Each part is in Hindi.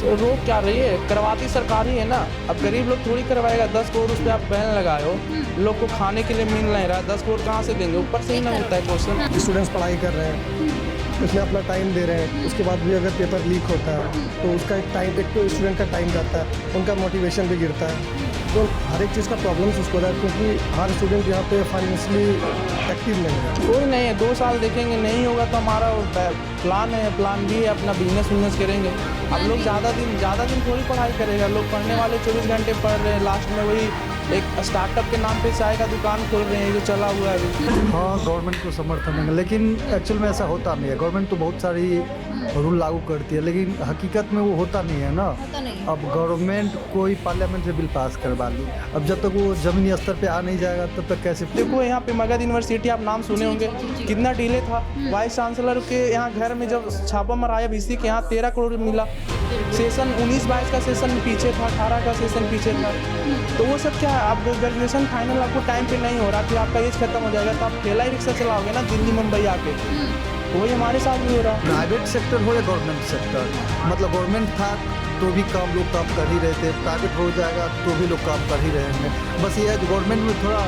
तो रोक क्या रही है, करवाती सरकार ही है ना। अब गरीब लोग थोड़ी करवाएगा। 10 करोड़ उस पर आप बैन लगाए हो, लोग को खाने के लिए मिल नहीं रहा, 10 करोड़ कहाँ से देंगे? ऊपर से ही ना मिलता है क्वेश्चन। स्टूडेंट्स पढ़ाई कर रहे हैं, उसमें अपना टाइम दे रहे हैं, उसके बाद भी अगर पेपर लीक होता है तो उसका एक तो स्टूडेंट का टाइम जाता है, उनका मोटिवेशन भी गिरता है। तो हर एक चीज़ का प्रॉब्लम्स उसको होता है, क्योंकि हर स्टूडेंट यहाँ पे फाइनेंशियली एक्टिव नहीं है। कोई नहीं है, 2 साल देखेंगे, नहीं होगा तो हमारा प्लान है, प्लान भी है, अपना बिजनेस करेंगे। अब लोग ज़्यादा दिन थोड़ी पढ़ाई करेगा। लोग पढ़ने वाले 24 घंटे पढ़ रहे हैं, लास्ट में वही एक स्टार्टअप के नाम पे चाय का दुकान खोल रहे हैं जो चला हुआ है अभी। हाँ, गवर्नमेंट को समर्थन है, लेकिन एक्चुअल में ऐसा होता नहीं है। गवर्नमेंट तो बहुत सारी रूल लागू करती है, लेकिन हकीकत में वो होता नहीं है ना। अब गवर्नमेंट कोई पार्लियामेंट से बिल पास करवा ली, अब जब तक वो जमीनी स्तर पे आ नहीं जाएगा तब तक कैसे? देखो यहाँ पे मगध यूनिवर्सिटी आप नाम सुने होंगे, कितना डिले था। वाइस चांसलर के यहाँ घर में जब छापा मराया वीसी के यहाँ 13 करोड़ मिला। सेशन 19-22 का सेशन पीछे था, 18 का सेशन पीछे था। तो वो सब क्या है, आप ग्रेजुएशन फाइनल आपको टाइम पे नहीं हो रहा, फिर आपका एज खत्म हो जाएगा तो आप ठेला ही रिक्शा चलाओगे ना दिल्ली मुंबई आके। तो वही हमारे साथ भी हो रहा है। प्राइवेट सेक्टर हो या गवर्नमेंट सेक्टर, मतलब गवर्नमेंट था तो भी काम लोग काम कर ही रहे थे, प्राइवेट हो जाएगा तो भी लोग काम कर ही रहे हैं। बस ये है कि गवर्नमेंट में थोड़ा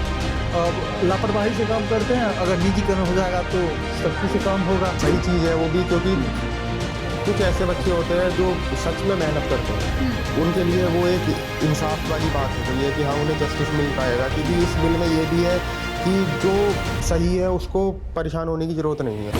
लापरवाही से काम करते हैं, अगर निजीकरण हो जाएगा तो सख्ती से काम होगा। सही चीज़ है वो भी, क्योंकि कुछ ऐसे बच्चे होते हैं जो सच में मेहनत करते हैं, उनके लिए वो एक इंसाफ वाली बात हो गई है कि हाँ उन्हें जस्टिस मिल पाएगा। क्योंकि इस बिल में ये भी है कि जो सही है उसको परेशान होने की ज़रूरत नहीं है।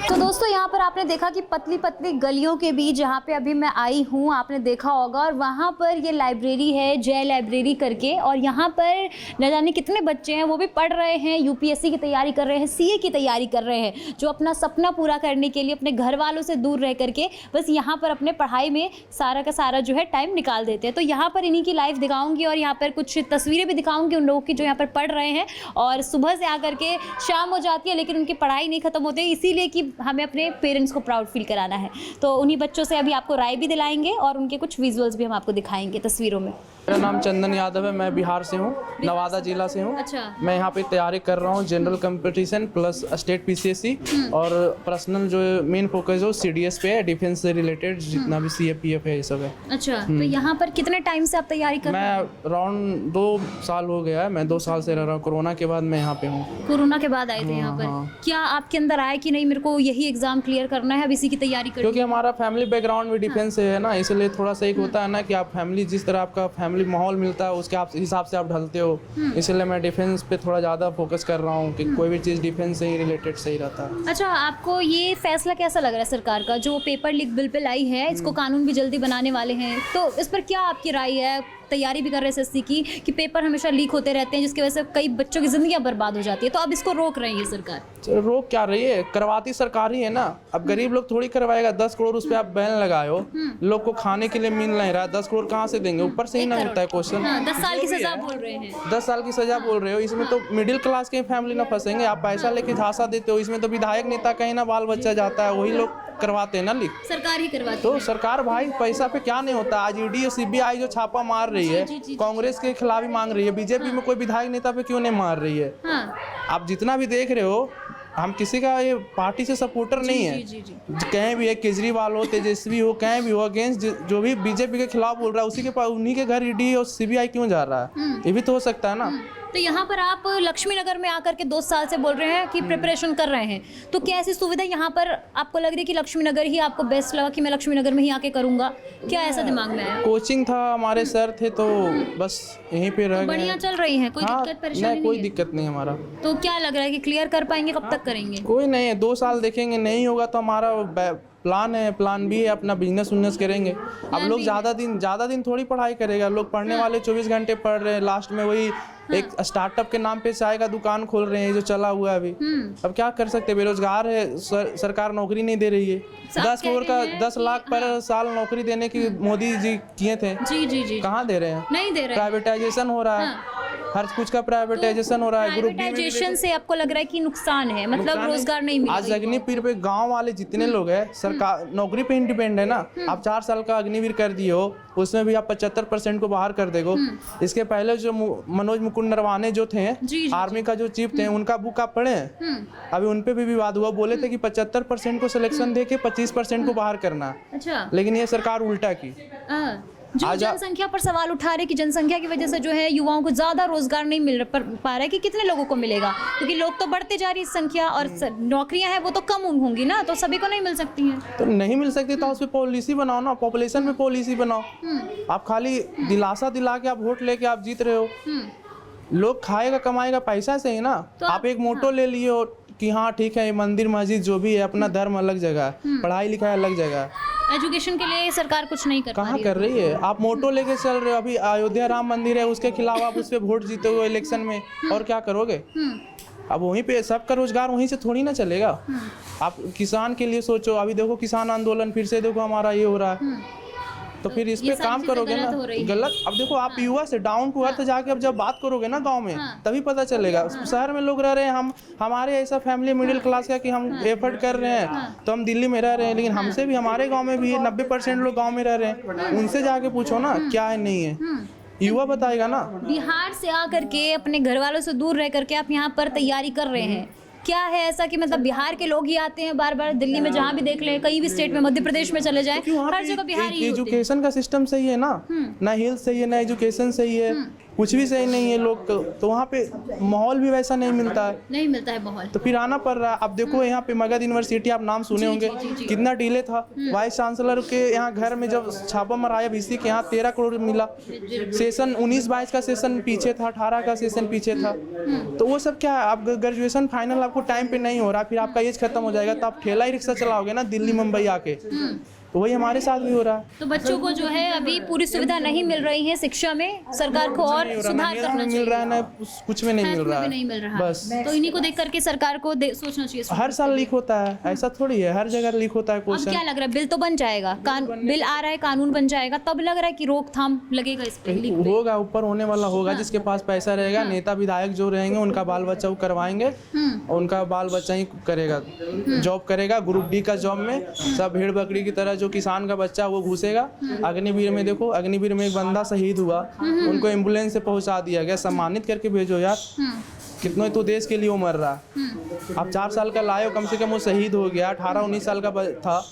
तो दोस्तों यहाँ पर आपने देखा कि पतली पतली गलियों के बीच जहाँ पे अभी मैं आई हूँ, आपने देखा होगा, और वहाँ पर ये लाइब्रेरी है, जय लाइब्रेरी करके, और यहाँ पर न जाने कितने बच्चे हैं वो भी पढ़ रहे हैं, यूपीएससी की तैयारी कर रहे हैं, सीए की तैयारी कर रहे हैं, जो अपना सपना पूरा करने के लिए अपने घर वालों से दूर रह करके बस यहाँ पर अपने पढ़ाई में सारा का सारा जो है टाइम निकाल देते हैं। तो यहाँ पर इन्हीं की लाइफ दिखाऊंगी और यहाँ पर कुछ तस्वीरें भी दिखाऊंगी उन लोगों की जो यहाँ पर पढ़ रहे हैं, और सुबह से आकर के शाम हो जाती है लेकिन उनकी पढ़ाई नहीं खत्म होती, इसीलिए कि हमें अपने पेरेंट्स को प्राउड फील कराना है। तो उन्हीं बच्चों से अभी आपको राय भी दिलाएंगे और उनके कुछ विजुअल्स भी हम आपको दिखाएंगे तस्वीरों में। मेरा नाम चंदन यादव है, मैं बिहार से हूँ, नवादा जिला से हूँ। अच्छा। मैं यहाँ पे तैयारी कर रहा हूँ general competition plus state PCSC, और पर्सनल जो मेन फोकस है सीडीएस पे है, डिफेंस से रिलेटेड जितना भी सीएपीएफ है ये सब है। अच्छा, तो यहाँ पर कितने टाइम से आप तैयारी कर रहे हैं? मैं राउंड 2 साल हो गया है, मैं 2 साल से रह रहा हूँ। कोरोना के बाद मैं यहाँ पे हूँ। कोरोना के बाद आए थे यहाँ पर? क्या आपके अंदर आया कि नहीं मेरे को यही एग्जाम क्लियर करना है, अब इसी की तैयारी करनी है? क्योंकि हमारा फैमिली बैकग्राउंड भी डिफेंस से है ना, इसलिए थोड़ा सा एक होता है ना कि आप फैमिली, जिस तरह आपका फैमिली माहौल मिलता है उसके हिसाब से आप ढलते हो। इसलिए मैं डिफेंस पे थोड़ा ज़्यादा फोकस कर रहा हूँ कि कोई भी चीज़ डिफेंस से ही रिलेटेड सही रहता है। अच्छा, आपको ये फैसला कैसा लग रहा है सरकार का, जो पेपर लीक बिल पे लाई है, इसको कानून भी जल्दी बनाने वाले हैं, तो इस पर क्या आपकी राय है? तैयारी भी कर रहे हैं एसएससी की कि पेपर हमेशा लीक होते रहते हैं जिसकी वजह से कई बच्चों की जिंदगियां बर्बाद हो जाती है, तो अब इसको रोक रही है सरकार। रोक क्या रही है, करवाती सरकार ही है ना। अब गरीब लोग थोड़ी करवाएगा। 10 करोड़ उस पर आप बैन लगाए हो, लोग को खाने के लिए मिल नहीं रहा, 10 करोड़ कहाँ से देंगे? ऊपर से ही ना मिलता है क्वेश्चन। 10 साल की सजा बोल रहे हैं। 10 साल की सजा बोल रहे हो, इसमें तो मिडिल क्लास के फैमिली ना फंसेंगे। आप पैसा लेके झांसा देते हो, इसमें तो विधायक नेता कहीं ना बाल बच्चा जाता है, वही लोग करवाते हैं ना लीक। सरकार ही करवाती तो है। सरकार भाई पैसा पे क्या नहीं होता। आज ईडी और सीबीआई जो छापा मार रही है, कांग्रेस के खिलाफ ही मांग रही है, बीजेपी में कोई विधायक नेता पे क्यों नहीं मार रही है? आप जितना भी देख रहे हो, हम किसी का ये पार्टी से सपोर्टर नहीं है। कहीं भी है, केजरीवाल हो, तेजस्वी हो, कहीं भी हो, अगेंस्ट जो भी बीजेपी के खिलाफ बोल रहा है उसी के पास, उन्हीं के घर ईडी और सीबीआई क्यों जा रहा है? ये भी तो हो सकता है ना। तो यहाँ पर आप लक्ष्मी नगर में आकर के 2 साल से बोल रहे हैं कि प्रिपरेशन कर रहे हैं, तो क्या ऐसी सुविधा यहाँ पर आपको लग रही है कि लक्ष्मी नगर ही आपको बेस्ट लगा कि मैं लक्ष्मी नगर में ही आके करूँगा? क्या ऐसा दिमाग में आया? कोचिंग था, हमारे सर थे, तो बस यहीं पे रह गए। बढ़िया चल रही है, कोई दिक्कत परेशानी नहीं, कोई है? दिक्कत नहीं हमारा। तो क्या लग रहा है कि क्लियर कर पाएंगे? कब तक करेंगे? कोई नहीं है, 2 साल देखेंगे, नहीं होगा तो हमारा प्लान है, प्लान भी है, अपना बिजनेस करेंगे। अब लोग ज़्यादा दिन थोड़ी पढ़ाई करेगा। लोग पढ़ने वाले 24 घंटे पढ़ रहे हैं, लास्ट में वही एक स्टार्टअप के नाम पे चाय का दुकान खोल रहे हैं जो चला हुआ है अभी। अब क्या कर सकते हैं, बेरोजगार है, सरकार नौकरी नहीं दे रही है। 10 करोड़ का 10 लाख पर साल नौकरी देने की मोदी जी किए थे। जी जी जी, कहाँ दे रहे हैं? नहीं दे रहे। प्राइवेटाइजेशन हो रहा है, हर कुछ का प्राइवेटाइजेशन हो रहा है। ग्रुप डी प्राइवेटाइजेशन से आपको लग रहा है कि नुकसान है, मतलब रोजगार नहीं मिल आज अग्निवीर पे गांव वाले जितने लोग हैं सरकार नौकरी पे इंडिपेंडेंट है ना। आप 4 साल का अग्निवीर कर दिए हो, उसमें भी आप 75% को बाहर कर देगो। इसके पहले जो मनोज मुकुंद नरवाने जो थे आर्मी का जो चीफ थे, उनका बुक आप पढ़े हैं? अभी उनपे भी विवाद हुआ, बोले थे कि 75% को सिलेक्शन दे के 25% को बाहर करना। अच्छा, लेकिन ये सरकार उल्टा की। जो जनसंख्या पर सवाल उठा रहे कि जनसंख्या की वजह से जो है युवाओं को ज्यादा रोजगार नहीं मिल पा रहा है, कि कितने लोगों को मिलेगा, क्योंकि लोग तो बढ़ते जा रही है संख्या और नौकरियां हैं वो तो कम होंगी ना, तो सभी को नहीं मिल सकती हैं। तो नहीं मिल सकती तो उस पर पॉलिसी बनाओ ना, पॉपुलेशन पे पॉलिसी बनाओ। आप खाली दिलासा दिला के आप वोट लेके आप जीत रहे हो। लोग खाएगा कमाएगा पैसा से ही ना। तो आप एक मोटो ले लिए हो कि हाँ ठीक है मंदिर मस्जिद जो भी है अपना धर्म अलग जगह, पढ़ाई लिखाई अलग जगह, एजुकेशन के लिए सरकार कुछ नहीं कर कहाँ कर रही है। आप मोटो लेके चल रहे हो। अभी अयोध्या राम मंदिर है, उसके खिलाफ आप उस पर वोट जीते हो इलेक्शन में, और क्या करोगे? अब वहीं पे सबका रोजगार वहीं से थोड़ी ना चलेगा। आप किसान के लिए सोचो। अभी देखो किसान आंदोलन फिर से देखो हमारा ये हो रहा है, तो फिर इस पे काम करोगे ना। गलत। अब देखो आप युवा से डाउन टू अर्थ जाके अब जब बात करोगे ना गांव में, तभी पता चलेगा। शहर में लोग रह रहे हैं, हमारे ऐसा फैमिली मिडिल क्लास का कि हम एफर्ट कर रहे हैं तो हम दिल्ली में रह रहे हैं, लेकिन हमसे भी हमारे गांव में भी 90% लोग गांव में रह रहे हैं। उनसे जाके पूछो ना क्या है नहीं है, युवा बताएगा ना। बिहार से आकर के अपने घर वालों से दूर रह करके आप यहाँ पर तैयारी कर रहे हैं, क्या है ऐसा कि मतलब बिहार के लोग ही आते हैं बार बार? दिल्ली में जहाँ भी देख लें, कहीं भी स्टेट में, मध्य प्रदेश में चले जाएं, हर जगह बिहारी ही होते हैं। एजुकेशन का सिस्टम सही है ना, ना हेल्थ सही है, ना एजुकेशन सही है, कुछ भी सही नहीं है लोग तो वहाँ पे माहौल भी वैसा नहीं मिलता है माहौल। तो फिर आना पड़ रहा है। अब देखो यहाँ पे मगध यूनिवर्सिटी आप नाम सुने होंगे, कितना डिले था। वाइस चांसलर के यहाँ घर में जब छापा मराया VC के यहाँ 13 करोड़ मिला। सेशन 19-22 का सेशन पीछे था, 18 का सेशन पीछे था। तो वो सब क्या है, आप ग्रेजुएशन फाइनल आपको टाइम पे नहीं हो रहा, फिर आपका एज खत्म हो जाएगा तो आप ठेला ही रिक्शा चलाओगे ना दिल्ली मुंबई आके। तो वही हमारे साथ भी हो रहा है। तो बच्चों को जो है अभी पूरी सुविधा नहीं मिल रही है शिक्षा में, सरकार को और सुधार करना चाहिए। मिल रहा है ना कुछ में नहीं मिल रहा है, नहीं मिल रहा बस। तो इन्हीं को देख करके सरकार को सोचना चाहिए। हर साल लीक होता है, ऐसा थोड़ी है, हर जगह लीक होता है अब क्वेश्चन। क्या लग रहा है, बिल तो बन जाएगा, बिल आ रहा है, कानून बन जाएगा, तब लग रहा है कि रोकथाम लगेगा इस पे, लीक पे। होगा, ऊपर होने वाला होगा। जिसके पास पैसा रहेगा, नेता विधायक जो रहेंगे उनका बाल बच्चा वो करवाएंगे, उनका बाल बच्चा ही करेगा, जॉब करेगा। ग्रुप डी का जॉब में सब भेड़ बकरी की तरह जो किसान का बच्चा वो घुसेगा। अग्निवीर में देखो, अग्निवीर में एक बंदा शहीद हुआ, उनको एम्बुलेंस से पहुंचा दिया गया, सम्मानित करके भेजो यार। कितना तो देश के लिए वो मर रहा। आप 4 साल का लाए हो, कम से कम वो शहीद हो गया। 18-19 साल का था,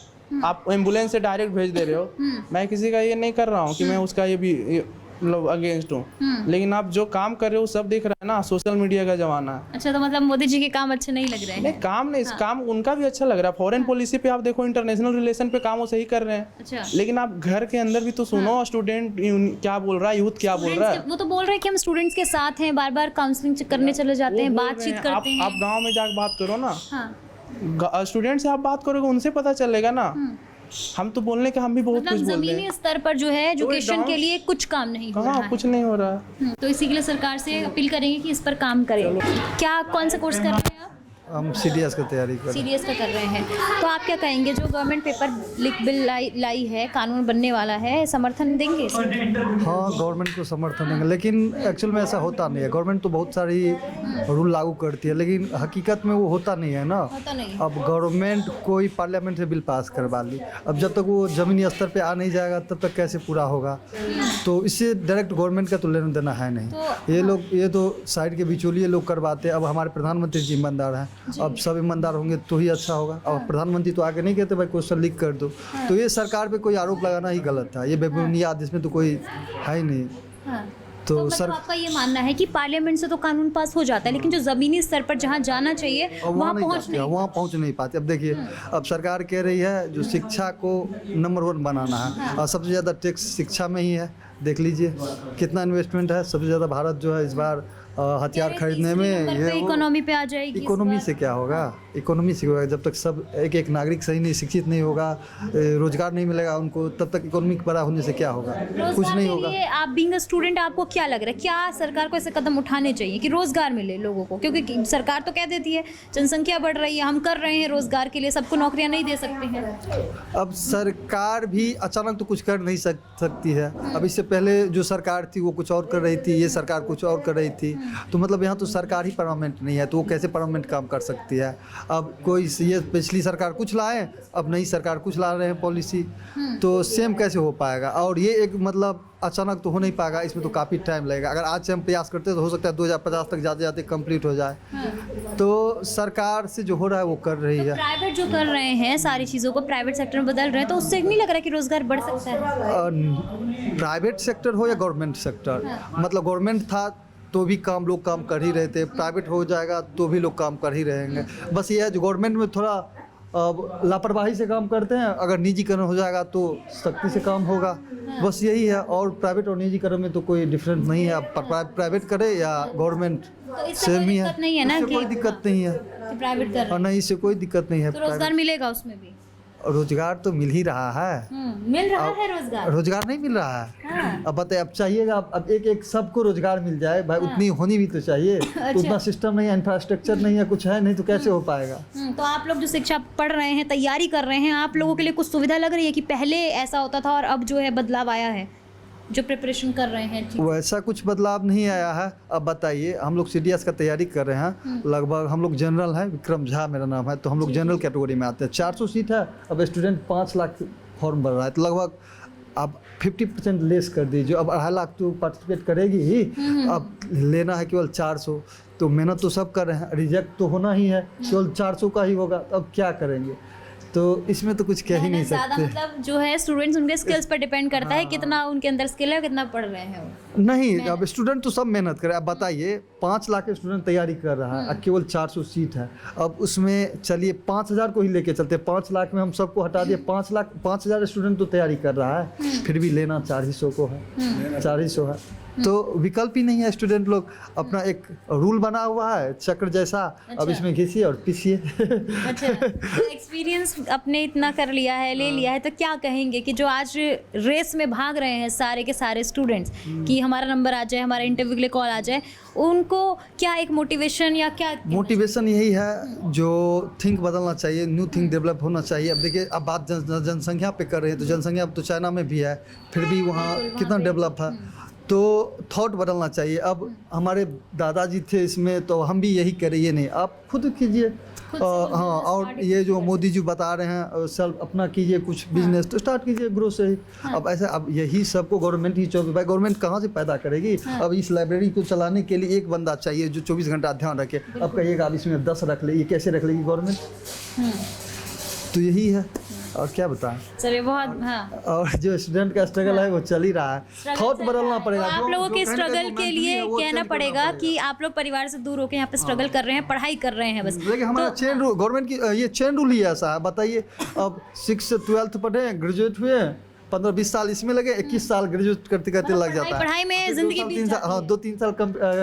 आप एम्बुलेंस से डायरेक्ट भेज दे रहे हो। मैं किसी का ये नहीं कर रहा हूँ कि मैं उसका ये भी मतलब अगेंस्ट हूँ, लेकिन आप जो काम कर रहे हो सब देख रहे हैं ना, सोशल मीडिया का जमाना है। अच्छा, तो मतलब मोदी जी के काम अच्छे नहीं लग रहे हैं? नहीं, काम नहीं, काम उनका भी अच्छा लग रहा है। फॉरेन पॉलिसी पे आप देखो, इंटरनेशनल रिलेशन पे काम वो सही कर रहे हैं। अच्छा, लेकिन आप घर के अंदर भी तो सुनो, स्टूडेंट क्या बोल रहा है, यूथ क्या बोल रहा है। वो तो बोल रहे हैं कि हम स्टूडेंट्स के साथ हैं, बार बार काउंसलिंग करने चले जाते हैं, बातचीत करते हैं। आप गाँव में जाकर बात करो ना, स्टूडेंट से आप बात करोगे, उनसे पता चलेगा ना। हम तो बोलने के हम भी बहुत कुछ बोलते हैं। जमीनी स्तर पर जो है एजुकेशन के लिए कुछ काम नहीं हो रहा है। कुछ नहीं हो रहा है। तो इसी के लिए सरकार से अपील करेंगे कि इस पर काम करें। क्या कौन सा कोर्स कर रहे हैं आप? हम CDS की तैयारी कर रहे हैं। CDS का कर रहे हैं, तो आप क्या कहेंगे, जो गवर्नमेंट पेपर बिल लाई है, कानून बनने वाला है, समर्थन देंगे इसे? हाँ, गवर्नमेंट को समर्थन देंगे, लेकिन एक्चुअल में ऐसा होता नहीं है। गवर्नमेंट तो बहुत सारी रूल लागू करती है, लेकिन हकीकत में वो होता नहीं है ना। होता नहीं। अब गवर्नमेंट कोई पार्लियामेंट से बिल पास करवा ली, अब जब तक वो ज़मीनी स्तर पे आ नहीं जाएगा तब तक कैसे पूरा होगा? तो इससे डायरेक्ट गवर्नमेंट का तो लेना देना है नहीं। ये तो साइड के बिचौलिए लोग करवाते हैं। अब हमारे प्रधानमंत्री जी ईमानदार हैं, अब सब ईमानदार होंगे तो ही अच्छा होगा। और प्रधानमंत्री तो आगे नहीं कहते भाई क्वेश्चन लीक कर दो। तो ये सरकार पे कोई आरोप लगाना ही गलत था, ये बेबुनियाद, इसमें तो कोई है ही नहीं। तो मतलब आपका ये मानना है कि पार्लियामेंट से तो कानून पास हो जाता है, लेकिन जो जमीनी स्तर पर जहाँ जाना चाहिए वहाँ पहुँच नहीं पाते। अब देखिए, अब सरकार कह रही है जो शिक्षा को नंबर 1 बनाना है, और सबसे ज़्यादा टैक्स शिक्षा में ही है। देख लीजिए कितना इन्वेस्टमेंट है, सबसे ज़्यादा भारत जो है इस बार हथियार खरीदने में ये वो। इकोनॉमी पे आ जाएगी इस इकोनॉमी बार। से क्या होगा, इकोनॉमी से होगा। जब तक सब एक एक नागरिक सही नहीं शिक्षित नहीं होगा, रोजगार नहीं मिलेगा उनको, तब तक इकोनॉमिक बड़ा होने से क्या होगा, कुछ रोजगार नहीं के होगा। लिए आप बीइंग अ स्टूडेंट आपको क्या लग रहा है, क्या सरकार को ऐसे कदम उठाने चाहिए कि रोजगार मिले लोगों को? क्योंकि सरकार तो कह देती है जनसंख्या बढ़ रही है, हम कर रहे हैं रोजगार के लिए, सबको नौकरियां नहीं दे सकते हैं। अब सरकार भी अचानक तो कुछ कर नहीं सकती है। अब इससे पहले जो सरकार थी वो कुछ और कर रही थी, ये सरकार कुछ और कर रही थी, तो मतलब यहाँ तो सरकार ही परमानेंट नहीं है, तो वो कैसे परमानेंट काम कर सकती है। अब कोई ये पिछली सरकार कुछ लाए, अब नई सरकार कुछ ला रहे हैं पॉलिसी, तो सेम कैसे हो पाएगा? और ये एक मतलब अचानक तो हो नहीं पाएगा, इसमें तो काफ़ी टाइम लगेगा। अगर आज से हम प्रयास करते हैं तो हो सकता है 2050 तक जाते जाते कंप्लीट हो जाए। तो सरकार से जो हो रहा है वो कर रही है। प्राइवेट जो कर रहे हैं सारी चीज़ों को प्राइवेट सेक्टर में बदल रहे हैं, तो उससे नहीं लग रहा कि रोजगार बढ़ सकता है? प्राइवेट सेक्टर हो या गवर्नमेंट सेक्टर, मतलब गवर्नमेंट था तो भी लोग काम कर ही रहे थे, प्राइवेट हो जाएगा तो भी लोग काम कर ही रहेंगे। बस ये है जो गवर्नमेंट में थोड़ा लापरवाही से काम करते हैं, अगर निजीकरण हो जाएगा तो सख्ती से काम होगा, बस यही है। और प्राइवेट और निजीकरण में तो कोई डिफरेंस नहीं है, आप प्राइवेट करे या गवर्नमेंट तो इससे सेम कोई ही है, दिक्कत नहीं है ना इससे कि कोई दिक्कत नहीं है। कि प्राइवेट कर रहे और हैं नहीं, इससे कोई दिक्कत नहीं है। तो रोजगार मिलेगा उसमें भी? रोजगार तो मिल ही रहा है, मिल रहा है रोजगार। रोजगार नहीं मिल रहा है। हाँ। अब बताइए, अब चाहिएगा अब एक एक सबको रोजगार मिल जाए भाई, उतनी होनी भी तो चाहिए। तो उतना सिस्टम नहीं है, इंफ्रास्ट्रक्चर नहीं है, कुछ है नहीं, तो कैसे हो पाएगा? तो आप लोग जो शिक्षा पढ़ रहे हैं, तैयारी कर रहे हैं, आप लोगों के लिए कुछ सुविधा लग रही है कि पहले ऐसा होता था और अब जो है बदलाव आया है जो प्रिपरेशन कर रहे हैं? ठीक। वैसा कुछ बदलाव नहीं आया है। अब बताइए, हम लोग CDS का तैयारी कर रहे हैं, लगभग हम लोग जनरल हैं, विक्रम झा मेरा नाम है, तो हम लोग जनरल कैटेगरी में आते हैं। 400 सीट है, अब स्टूडेंट 5 लाख फॉर्म भर रहा है, तो लगभग अब 50% लेस कर दीजिए। अब 2.5 लाख तो पार्टिसिपेट करेगी ही, अब लेना है केवल 400, तो मेहनत तो सब कर रहे हैं, रिजेक्ट तो होना ही है, केवल 400 का ही होगा, तो अब क्या करेंगे? तो इसमें तो कुछ कह ही नहीं ज़्यादा सकते। मतलब जो है स्टूडेंट्स उनके स्किल्स पर डिपेंड करता है, कितना उनके अंदर स्किल है, कितना पढ़ रहे हैं वो। नहीं, अब स्टूडेंट तो सब मेहनत करे। अब बताइए, 5 लाख स्टूडेंट तैयारी कर रहा है, अब केवल 400 सीट है। अब उसमें चलिए 5000 को ही लेके चलते, 5 लाख में हम सबको हटा दिए, 5,000 स्टूडेंट तो तैयारी कर रहा है, फिर भी लेना 400 को है, 400 है, तो विकल्प ही नहीं है। स्टूडेंट लोग अपना एक रूल बना हुआ है चक्र जैसा, अब इसमें घिसिए और पीसिए। अच्छा, एक्सपीरियंस अपने इतना कर लिया है, ले लिया है, तो क्या कहेंगे कि जो आज रेस में भाग रहे हैं सारे के सारे स्टूडेंट्स कि हमारा नंबर आ जाए, हमारा इंटरव्यू के लिए कॉल आ जाए, उनको क्या एक मोटिवेशन या क्या? मोटिवेशन यही है, जो थिंक बदलना चाहिए, न्यू थिंक डेवलप होना चाहिए। अब देखिए, अब बात जनसंख्या पे कर रहे हैं, तो जनसंख्या अब तो चाइना में भी है, फिर भी वहाँ कितना डेवलप है, तो थॉट बदलना चाहिए। अब हमारे दादाजी थे इसमें, तो हम भी यही करें, ये नहीं, आप खुद कीजिए। हाँ, और ये जो मोदी जी बता रहे हैं, सेल्फ अपना कीजिए, कुछ बिजनेस तो स्टार्ट कीजिए ग्रो से ही। अब ऐसा, अब यही सबको गवर्नमेंट ही 24 भाई गवर्नमेंट कहाँ से पैदा करेगी? अब इस लाइब्रेरी को चलाने के लिए एक बंदा चाहिए जो 24 घंटा ध्यान रखे। अब कहिएगा अब इसमें 10 रख ले, ये कैसे रख लेगी गवर्नमेंट? तो यही है, और क्या बताएं। चलिए बहुत, हाँ, और जो स्टूडेंट का स्ट्रगल है वो चल ही रहा है, थॉट बदलना पड़ेगा। तो आप लोगों के स्ट्रगल के लिए कहना पड़ेगा कि आप लोग परिवार से दूर होकर यहाँ पे स्ट्रगल कर रहे हैं, पढ़ाई कर रहे हैं बस। देखिए, हमारा चेन रूल, गवर्नमेंट की ये चेन रूल ही ऐसा है। बताइए, अब 6 से 12th पढ़े, ग्रेजुएट हुए, 15-20 साल इसमें लगे, 21 साल ग्रेजुएट करते करते लग जाता है। पढ़ाई में जिंदगी बीत जाती है। हाँ, 2-3 साल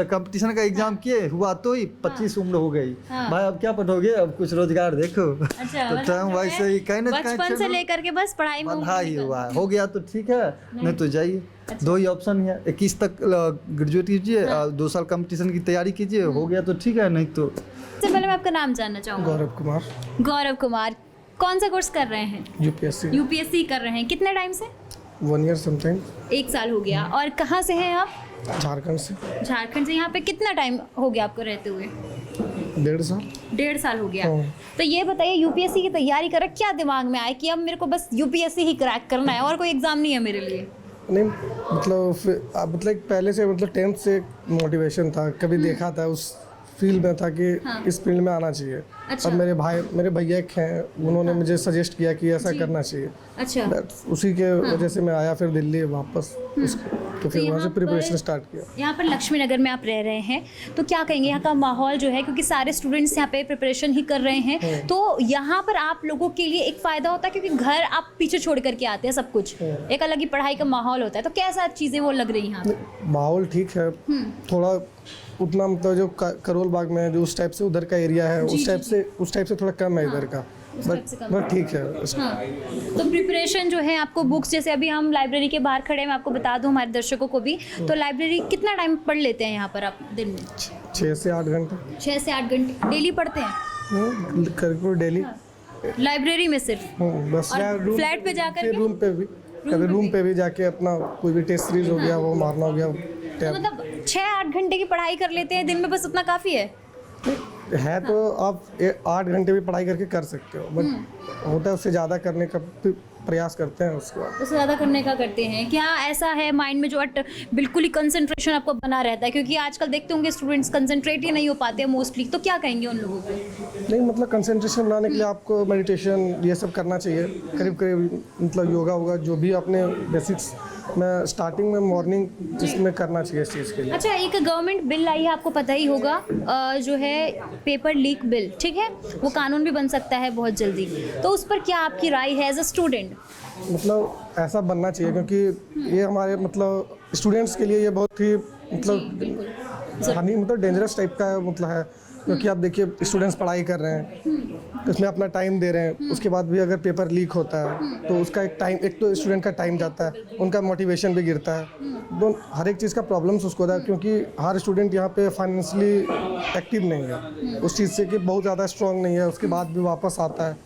कंपटीशन का एग्जाम किए, हुआ तो ही 25 उम्र हो गई। भाई अब क्या पढ़ोगे, अब कुछ रोजगार देखो। अच्छा, तो टाइम वैसे ही कहीं ना कहीं बचपन से लेकर के बस पढ़ाई में बंधा ही हुआ है। हो गया तो ठीक है, नहीं तो जाइए। 2 ही ऑप्शन है, 21 तक ग्रेजुएट कीजिए, 2 साल कंपटीशन की तैयारी कीजिए, हो गया तो ठीक है, नहीं तो। सबसे पहले मैं आपका नाम जानना चाहूँगा। गौरव कुमार, गौरव कुमार, कौन सा कोर्स कर रहे हैं? यूपीएससी कर रहे हैं। कितने टाइम से? 1 year समथिंग। 1 साल हो गया। और कहाँ से हैं आप? झारखंड से। झारखंड से। यहाँ पे कितना टाइम हो गया आपको रहते हुए? 1.5 साल। 1.5 साल हो गया। हाँ। तो ये बताइए, यूपीएससी की तैयारी कर, क्या दिमाग में आया कि अब मेरे को बस यूपीएससी ही क्रैक करना है और कोई एग्जाम नहीं है मेरे लिए? नहीं, मतलब पहले से, मतलब 10th से मोटिवेशन था, कभी देखा था, उस फील्ड में था कि इस फील्ड में आना चाहिए। अच्छा। अब मेरे भैया एक हैं, उन्होंने मुझे सजेस्ट किया कि ऐसा करना चाहिए। अच्छा। उसी के वजह से मैं आया फिर दिल्ली वापस, तो फिर वहाँ से प्रिपरेशन स्टार्ट किया। यहाँ पर लक्ष्मी नगर में आप रह रहे हैं, तो क्या कहेंगे यहाँ का माहौल जो है, क्योंकि सारे स्टूडेंट्स यहाँ पे प्रिपरेशन ही कर रहे हैं, तो यहाँ पर आप लोगों के लिए एक फ़ायदा होता है क्योंकि घर आप पीछे छोड़ करके आते हैं सब कुछ, एक अलग ही पढ़ाई का माहौल होता है, तो कैसा चीज़ें वो लग रही हैं यहाँ? माहौल ठीक है, थोड़ा उतना मतलब जो करोल बाग में है, जो उस टाइप से उधर का एरिया है, उस टाइप से थोड़ा कम है इधर का, बट ठीक है। हाँ, तो प्रिपरेशन जो है आपको बुक्स, जैसे अभी हम लाइब्रेरी के बाहर खड़े हैं, मैं आपको बता दूं हमारे दर्शकों को भी, तो लाइब्रेरी कितना टाइम पढ़ लेते हैं यहाँ पर आप दिन में? 6 से 8 घंटे 6 से 8 घंटे डेली पढ़ते हैं करीब डेली। लाइब्रेरी में सिर्फ? बस और या फ्लैट पे जाकर के? रूम पे भी, कभी रूम पे भी जाके अपना कोई भी टेस्ट सीरीज हो गया वो मारना हो गया। तो मतलब 6-8 घंटे की पढ़ाई कर लेते हैं दिन में, बस उतना काफ़ी है तो आप 8 घंटे भी पढ़ाई करके कर सकते हो, बट होता है उससे ज़्यादा करने का प्रयास करते हैं उसके बाद। उससे ज़्यादा करने का करते हैं। क्या ऐसा है माइंड में जो बिल्कुल ही कंसंट्रेशन आपको बना रहता है? क्योंकि आजकल देखते होंगे स्टूडेंट्स कंसंट्रेट ही नहीं हो पाते हैं मोस्टली, तो क्या कहेंगे उन लोगों को? नहीं मतलब कंसंट्रेशन बनाने के लिए आपको मेडिटेशन ये सब करना चाहिए, करीब करीब मतलब योगा होगा, जो भी आपने बेसिक्स में स्टार्टिंग में मॉर्निंग इसमें करना चाहिए इस चीज़ के लिए। अच्छा, एक गवर्नमेंट बिल आई है, आपको पता ही होगा, जो है पेपर लीक बिल, ठीक है, वो कानून भी बन सकता है बहुत जल्दी, तो उस पर क्या आपकी राय है एज अ स्टूडेंट? मतलब ऐसा बनना चाहिए, क्योंकि ये हमारे मतलब स्टूडेंट्स के लिए ये बहुत ही मतलब हानि मतलब डेंजरस टाइप का मतलब है, क्योंकि आप देखिए स्टूडेंट्स पढ़ाई कर रहे हैं, उसमें अपना टाइम दे रहे हैं, उसके बाद भी अगर पेपर लीक होता है तो उसका एक तो स्टूडेंट का टाइम जाता है, उनका मोटिवेशन भी गिरता है, हर एक चीज़ का प्रॉब्लम्स उसको होता है, क्योंकि हर स्टूडेंट यहाँ पे फाइनेंशियली एक्टिव नहीं है उस चीज़ से कि बहुत ज़्यादा स्ट्रॉन्ग नहीं है, उसके बाद भी वापस आता है,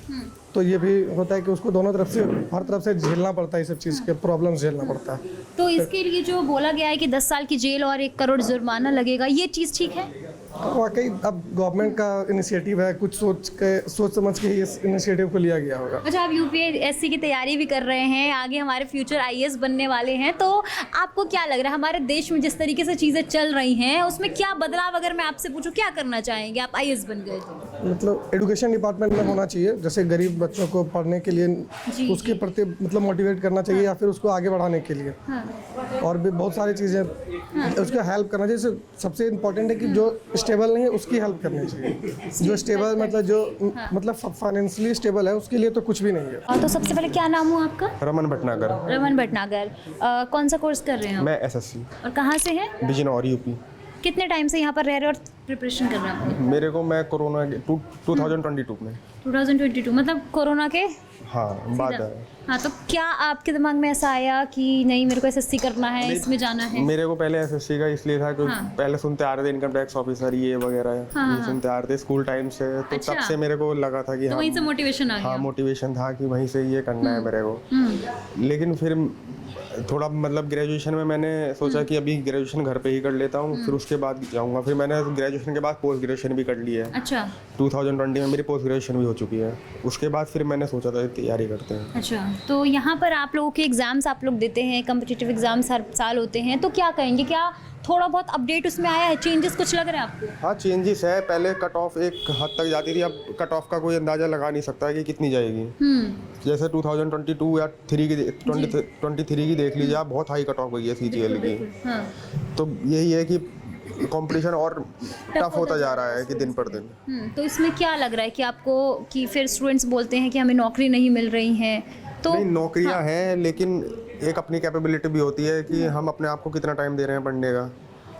तो ये भी होता है कि उसको दोनों तरफ से हर तरफ से झेलना पड़ता है, ये सब चीज़ के प्रॉब्लम्स झेलना पड़ता है। तो इसके लिए जो बोला गया है कि 10 साल की जेल और 1 करोड़ जुर्माना लगेगा, ये चीज़ ठीक है? वाकई अब गवर्नमेंट का इनिशिएटिव है, कुछ सोच समझ के इस इनिशिएटिव को लिया गया होगा। अच्छा, आप यूपीएससी की तैयारी भी कर रहे हैं, आगे हमारे फ्यूचर आईएएस बनने वाले हैं, तो आपको क्या लग रहा है हमारे देश में जिस तरीके से चीज़ें चल रही हैं उसमें क्या बदलाव, अगर मैं आपसे पूछूं क्या करना चाहेंगे आप आईएएस बन गए तो? मतलब एजुकेशन डिपार्टमेंट में होना चाहिए, जैसे गरीब बच्चों को पढ़ने के लिए उसके प्रति मतलब मोटिवेट करना चाहिए, या फिर उसको आगे बढ़ाने के लिए और भी बहुत सारी चीज़ें उसको हेल्प करना चाहिए। सबसे इम्पोर्टेंट है कि जो स्टेबल नहीं है उसकी हेल्प करनी चाहिए, जो स्टेबल मतलब जो मतलब फाइनेंशियली स्टेबल है उसके लिए तो कुछ भी नहीं है। और तो सबसे पहले क्या नाम हुआ आपका? रमन भटनागर। रमन भटनागर। कौन सा कोर्स कर रहे हैं आप? मैं एसएससी। और कहाँ से हैं? बिजनौर यूपी। कितने टाइम से यहाँ पर रह रहे और प्रिपरेशन कर रहे हैं आप? मेरे को मैं कोरोना 2022 में 2022 मतलब कोरोना के हाँ बाद है। हाँ, तो क्या आपके दिमाग में ऐसा आया कि नहीं मेरे को एसएससी करना है, इसमें जाना है? मेरे को पहले एसएससी का इसलिए था क्योंकि पहले सुनते आ रहे थे इनकम टैक्स ऑफिसर ये वगैरह ये सुनते आ रहे थे स्कूल टाइम से, तो तब से मेरे को लगा था कि तो वहीं से मोटिवेशन आ गया? हाँ मोटिवेशन था कि वहीं से ये करना है मेरे को। लेकिन फिर थोड़ा मतलब ग्रेजुएशन में मैंने सोचा कि अभी ग्रेजुएशन घर पे ही कर लेता हूँ, फिर उसके बाद जाऊँगा। फिर मैंने ग्रेजुएशन के बाद पोस्ट ग्रेजुएशन भी कर ली है। अच्छा। 2020 में मेरी पोस्ट ग्रेजुएशन भी हो चुकी है। उसके बाद फिर मैंने सोचा था तैयारी करते हैं। अच्छा, तो यहाँ पर आप लोगों के एग्ज़ाम्स आप लोग देते हैं, कम्पिटिटिव एग्ज़ाम्स हर साल होते हैं, तो क्या कहेंगे, क्या थोड़ा बहुत अपडेट उसमें आया है, चेंजेस कुछ लग रहा है आपको? हाँ चेंजेस है, पहले कट ऑफ एक हद तक जाती थी, अब कट ऑफ का कोई अंदाज़ा लगा नहीं सकता है कि कितनी जाएगी। जैसे 2022 या 23 की देख लीजिए आप, बहुत हाई कट ऑफ गई है CGL की। तो यही है कि कंपटीशन और टफ होता जा रहा है कि दिन पर दिन। तो इसमें क्या लग रहा है कि आपको, कि फिर स्टूडेंट्स बोलते हैं कि हमें नौकरी नहीं मिल रही है, तो नहीं नौकरियां हैं, लेकिन एक अपनी कैपेबिलिटी भी होती है कि हम अपने आप को कितना टाइम दे रहे हैं पढ़ने का।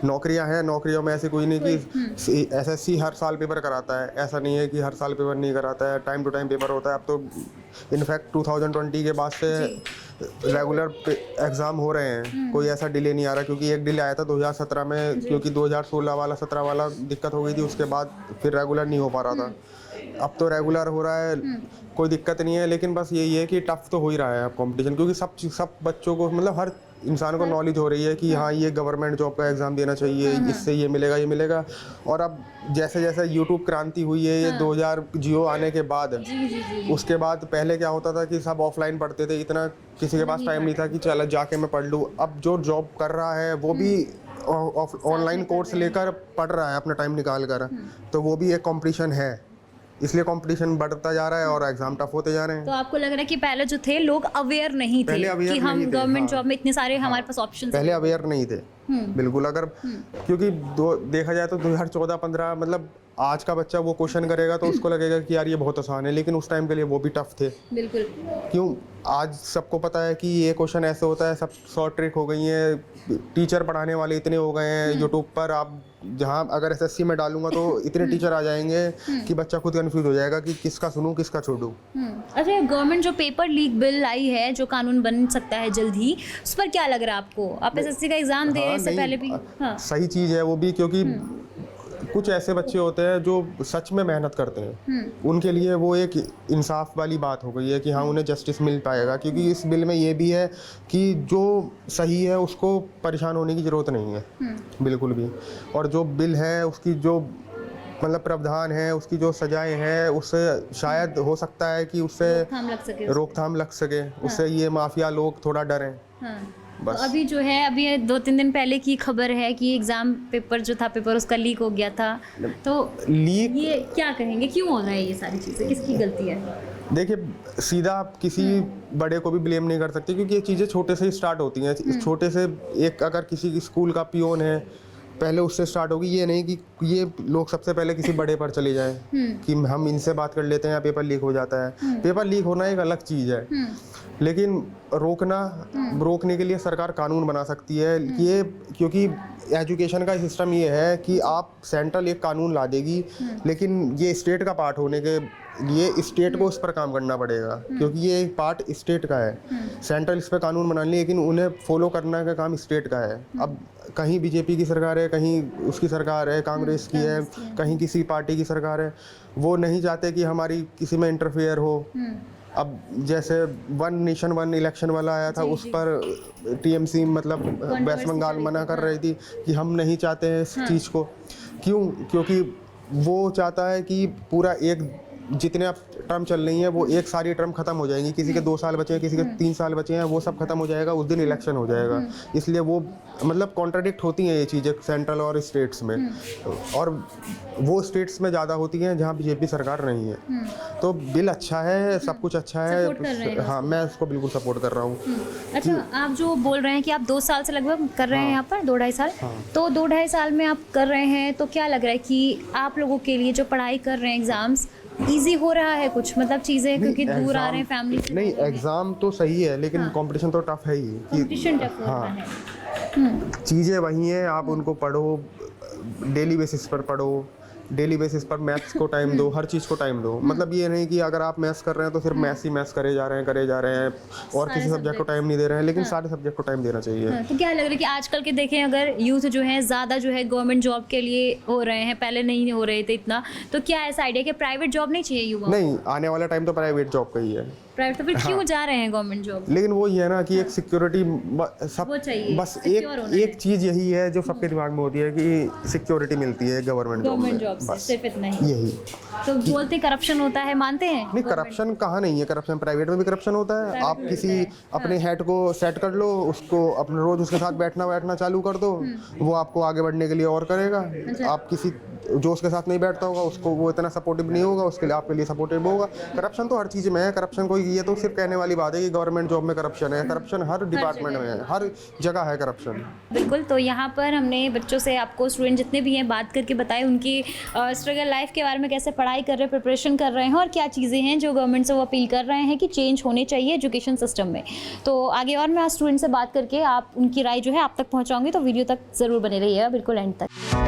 नौकरियां हैं, नौकरियों में ऐसी कोई नहीं कि एसएससी हर साल पेपर कराता है, ऐसा नहीं है कि हर साल पेपर नहीं कराता है, टाइम टू टाइम पेपर होता है। अब तो इनफैक्ट 2020 के बाद से रेगुलर एग्ज़ाम हो रहे हैं, कोई ऐसा डिले नहीं आ रहा, क्योंकि एक डिले आया था 2017 में, क्योंकि 2016 वाला 17 वाला दिक्कत हो गई थी, उसके बाद फिर रेगुलर नहीं हो पा रहा था। अब तो रेगुलर हो रहा है, कोई दिक्कत नहीं है, लेकिन बस यही है कि टफ तो हो ही रहा है अब कंपटीशन, क्योंकि सब बच्चों को मतलब हर इंसान को नॉलेज हो रही है कि हाँ ये गवर्नमेंट जॉब का एग्ज़ाम देना चाहिए, इससे ये मिलेगा। और अब जैसे जैसे यूट्यूब क्रांति हुई है, ये 2000 जियो आने के बाद, उसके बाद पहले क्या होता था कि सब ऑफलाइन पढ़ते थे, इतना किसी के पास टाइम नहीं था कि चल जाके मैं पढ़ लूँ। अब जो जॉब कर रहा है वो भी ऑनलाइन कोर्स लेकर पढ़ रहा है अपना टाइम निकाल कर, तो वो भी एक कॉम्पिटिशन है, इसलिए कंपटीशन बढ़ता जा रहा है और एग्जाम टफ होते जा रहे हैं। तो आपको लग रहा है कि पहले जो थे लोग अवेयर नहीं थे कि हम गवर्नमेंट जॉब में इतने सारे हमारे पास ऑप्शन, पहले अवेयर नहीं थे बिल्कुल। अगर क्योंकि देखा जाए तो 2014-15 मतलब आज का बच्चा वो क्वेश्चन करेगा तो उसको लगेगा कि यार ये बहुत आसान है, लेकिन उस टाइम के लिए वो भी टफ थे। बिल्कुल। क्यों, आज सबको पता है कि ये क्वेश्चन ऐसे होता है, सब शॉर्ट ट्रिक हो गई है, टीचर पढ़ाने वाले इतने हो गए हैं, यूट्यूब पर आप जहाँ अगर एसएससी में डालूंगा तो इतने टीचर आ जाएंगे कि बच्चा खुद कंफ्यूज हो जाएगा कि किसका सुनूं किसका छोड़ूं। अच्छा, गवर्नमेंट जो पेपर लीक बिल आई है, जो कानून बन सकता है जल्द ही, उस पर क्या लग रहा है आपको? आप एसएससी का एग्जाम दे रहे हैं, इससे नहीं, पहले भी? हाँ। सही चीज़ है वो भी, क्योंकि कुछ ऐसे बच्चे होते हैं जो सच में मेहनत करते हैं, उनके लिए वो एक इंसाफ वाली बात हो गई है कि हाँ उन्हें जस्टिस मिल पाएगा, क्योंकि इस बिल में ये भी है कि जो सही है उसको परेशान होने की ज़रूरत नहीं है बिल्कुल भी। और जो बिल है उसकी जो मतलब प्रावधान है, उसकी जो सजाएं हैं, उससे शायद हो सकता है कि उससे रोकथाम लग सके, उससे ये माफिया लोग थोड़ा डरें। बस। तो अभी जो है, अभी 2-3 दिन पहले की खबर है कि एग्जाम पेपर जो था, पेपर उसका लीक हो गया था, तो लीक ये क्या कहेंगे, क्यों हो रहा है ये सारी चीज़ें, किसकी गलती है? देखिए, सीधा आप किसी बड़े को भी ब्लेम नहीं कर सकते, क्योंकि ये चीज़ें छोटे से ही स्टार्ट होती हैं। छोटे से एक अगर किसी स्कूल का पियोन है, पहले उससे स्टार्ट होगी, ये नहीं कि ये लोग सबसे पहले किसी बड़े पर चले जाएं कि हम इनसे बात कर लेते हैं या पेपर लीक हो जाता है। पेपर लीक होना एक अलग चीज़ है, लेकिन रोकने के लिए सरकार कानून बना सकती है। ये क्योंकि एजुकेशन का सिस्टम ये है कि आप सेंट्रल एक कानून ला देगी, लेकिन ये स्टेट का पार्ट होने के लिए स्टेट को उस पर काम करना पड़ेगा, क्योंकि ये पार्ट स्टेट का है। सेंट्रल इस पर कानून बना लिए, लेकिन उन्हें फॉलो करने का काम स्टेट का है। अब कहीं बीजेपी की सरकार है, कहीं उसकी सरकार है, कांग्रेस की है, कहीं किसी पार्टी की सरकार है, वो नहीं चाहते कि हमारी किसी में इंटरफेयर हो। अब जैसे वन नेशन वन इलेक्शन वाला आया था, उस पर टीएमसी मतलब वेस्ट बंगाल मना कर रही थी कि हम नहीं चाहते हैं इस चीज़ को। क्यों? क्योंकि वो चाहता है कि पूरा एक जितने अब टर्म चल रही हैं वो एक सारी टर्म खत्म हो जाएंगी, किसी के 2 साल बचे हैं, किसी के 3 साल बचे हैं, वो सब खत्म हो जाएगा, उस दिन इलेक्शन हो जाएगा। इसलिए वो मतलब कॉन्ट्राडिक्ट होती हैं ये चीज़ें सेंट्रल और स्टेट्स में, और वो स्टेट्स में ज़्यादा होती हैं जहाँ बीजेपी सरकार नहीं है। तो बिल अच्छा है, सब कुछ अच्छा है, हाँ मैं उसको बिल्कुल सपोर्ट कर रहा हूँ। अच्छा, आप जो बोल रहे हैं कि आप 2 साल से लगभग कर रहे हैं यहाँ पर, 2-2.5 साल, तो 2-2.5 साल में आप कर रहे हैं, तो क्या लग रहा है कि आप लोगों के लिए जो पढ़ाई कर रहे हैं, एग्जाम्स इजी हो रहा है कुछ, मतलब चीज़ें क्योंकि दूर आ रहे हैं फैमिली से? नहीं, एग्जाम तो सही है, लेकिन कंपटीशन तो टफ है ही। कंपटीशन टफ होता है। चीज़ें वही हैं, आप उनको पढ़ो, डेली बेसिस पर पढ़ो, डेली बेसिस पर मैथ्स को टाइम दो, हर चीज़ को टाइम दो। मतलब ये नहीं कि अगर आप मैथ्स कर रहे हैं तो सिर्फ मैथ्स ही मैथ्स करे जा रहे हैं और किसी सब्जेक्ट को टाइम नहीं दे रहे हैं, लेकिन सारे सब्जेक्ट को टाइम देना चाहिए। तो क्या लग रहा है कि आजकल के देखें अगर यूथ जो है ज़्यादा जो है गवर्नमेंट जॉब के लिए हो रहे हैं, पहले नहीं हो रहे थे इतना, तो क्या ऐसा आइडिया कि प्राइवेट जॉब नहीं चाहिए युवा? नहीं, आने वाला टाइम तो प्राइवेट जॉब का ही है। प्राइवेट तो फिर क्यों जा रहे हैं गवर्नमेंट जॉब? लेकिन वो ही है ना कि एक सिक्योरिटी सब वो चाहिए, बस एक चीज़ यही है जो सबके दिमाग में होती है कि सिक्योरिटी मिलती है गवर्नमेंट जॉब से, सिर्फ इतना ही। यही तो बोलते करप्शन होता है, मानते हैं? नहीं, करप्शन कहाँ नहीं है, करप्शन प्राइवेट में भी करप्शन होता है। आप किसी अपने हेड को सेट कर लो, उसको अपने रोज उसके साथ बैठना चालू कर दो, वो आपको आगे बढ़ने के लिए और करेगा। आप किसी जो उसके साथ नहीं बैठता होगा उसको वो इतना सपोर्टिव नहीं होगा, उसके लिए आपके लिए सपोर्टिव होगा। करप्शन तो हर चीज़ में है, करप्शन कोई ये तो सिर्फ कहने वाली बात है कि गवर्नमेंट जॉब में करप्शन है। करप्शन हर डिपार्टमेंट में है, हर जगह है करप्शन। बिल्कुल। तो यहाँ पर हमने बच्चों से, आपको स्टूडेंट जितने भी हैं, बात करके बताए उनकी स्ट्रगल लाइफ के बारे में, कैसे पढ़ाई कर रहे हैं, प्रिपरेशन कर रहे हैं, और क्या चीज़ें हैं जो गवर्नमेंट से वो अपील कर रहे हैं कि चेंज होने चाहिए एजुकेशन सिस्टम में। तो आगे और मैं आज स्टूडेंट से बात करके आप उनकी राय जो है आप तक पहुँचाऊँगी, तो वीडियो तक ज़रूर बने रहिएगा बिल्कुल एंड तक।